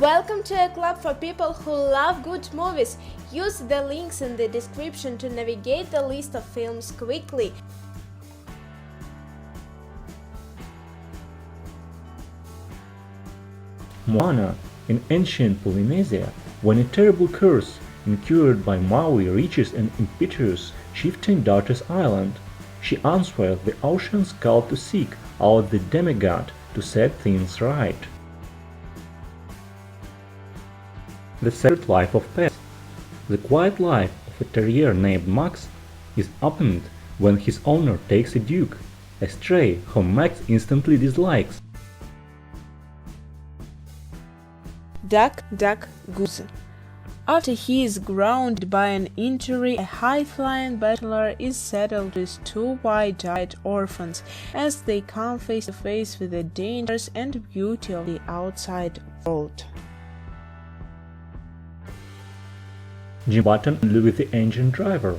Welcome to a club for people who love good movies. Use the links in the description to navigate the list of films quickly. Moana, in ancient Polynesia, when a terrible curse incurred by Maui reaches an impetuous chieftain daughter's island, she answers the ocean's call to seek out the demigod to set things right. The Secret Life of Pets. The quiet life of a terrier named Max is opened when his owner takes a duke, a stray whom Max instantly dislikes. Duck Goose. After he is grounded by an injury, a high-flying bachelor is settled with two wide-eyed orphans as they come face to face with the dangers and beauty of the outside world. Jim Button and Louis the Engine Driver.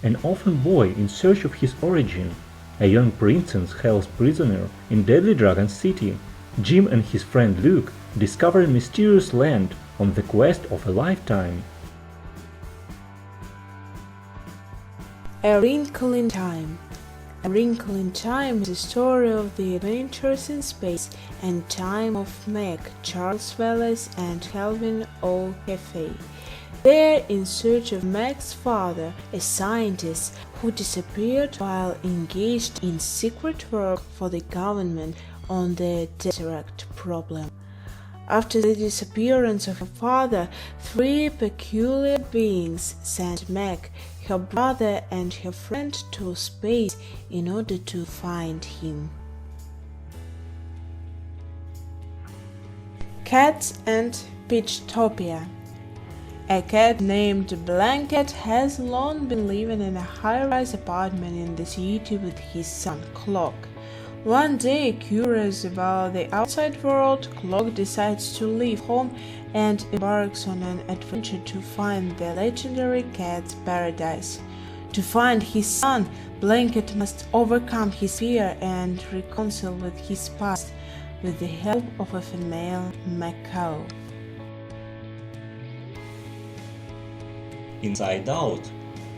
An orphan boy in search of his origin, a young princess held prisoner in Deadly Dragon City, Jim and his friend Luke discover a mysterious land on the quest of a lifetime. A Wrinkle in Time. A Wrinkle in Time is the story of the adventures in space and time of Meg, Charles Wallace, and Calvin O'Keefe. They're in search of Meg's father, a scientist who disappeared while engaged in secret work for the government on the Tesseract problem. After the disappearance of her father, three peculiar beings sent Meg, her brother, and her friend to space in order to find him. Cats and Peachtopia. A cat named Blanket has long been living in a high-rise apartment in the city with his son, Clock. One day, curious about the outside world, Clock decides to leave home and embarks on an adventure to find the legendary cat's paradise. To find his son, Blanket must overcome his fear and reconcile with his past with the help of a female macaw. Inside Out.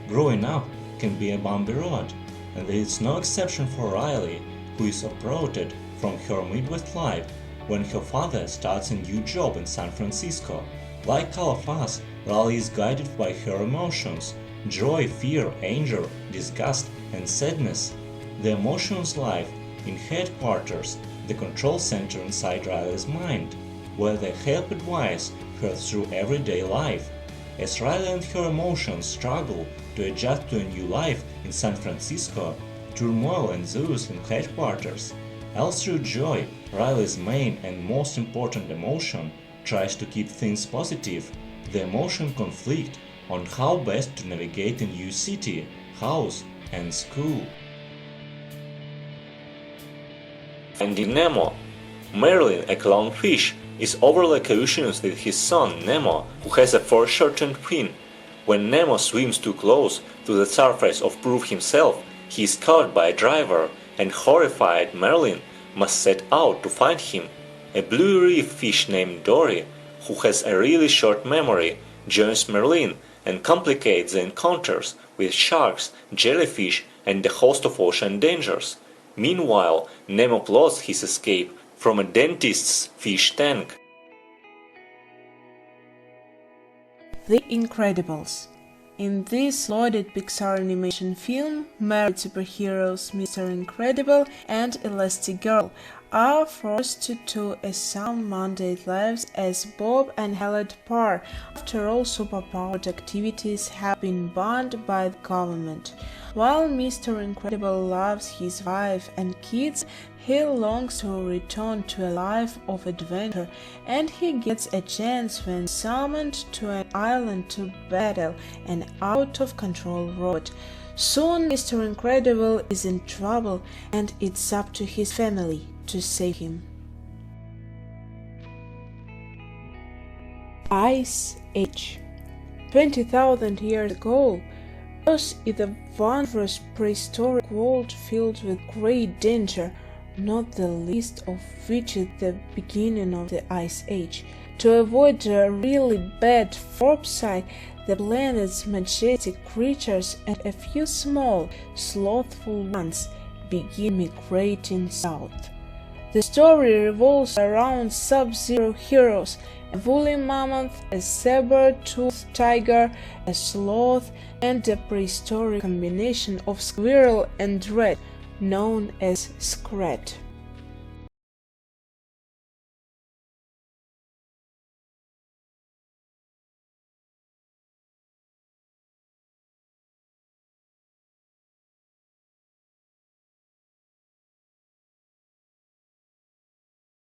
Growing up can be a bumpy road, and there is no exception for Riley, who is uprooted from her Midwest life when her father starts a new job in San Francisco. Like all of us, Riley is guided by her emotions: joy, fear, anger, disgust, and sadness. The emotions live in headquarters, the control center inside Riley's mind, where they help advise her through everyday life. As Riley and her emotions struggle to adjust to a new life in San Francisco, turmoil ensues in headquarters. All through joy, Riley's main and most important emotion, tries to keep things positive. The emotion conflict on how best to navigate a new city, house, and school. Finding Nemo. Merlin, a clownfish, is overly cautious with his son Nemo, who has a foreshortened fin. When Nemo swims too close to the surface to prove himself, he is caught by a diver, and horrified Merlin must set out to find him. A blue reef fish named Dory, who has a really short memory, joins Merlin and complicates the encounters with sharks, jellyfish, and a host of ocean dangers. Meanwhile, Nemo plots his escape from a dentist's fish tank. The Incredibles. In this lauded Pixar animation film, married superheroes Mr. Incredible and Elastigirl are forced to assume mundane lives as Bob and Helen Parr. After all, superpowered activities have been banned by the government. While Mr. Incredible loves his wife and kids, he longs to return to a life of adventure, and he gets a chance when summoned to an island to battle an out-of-control robot. Soon Mr. Incredible is in trouble, and it's up to his family to save him. Ice Age. 20,000 years ago, Earth is a wondrous prehistoric world filled with great danger, not the least of which is the beginning of the Ice Age. To avoid a really bad foresight, the planet's majestic creatures and a few small, slothful ones begin migrating south. The story revolves around Sub-Zero heroes, a woolly mammoth, a saber-toothed tiger, a sloth, and a prehistoric combination of squirrel and rat known as Scrat.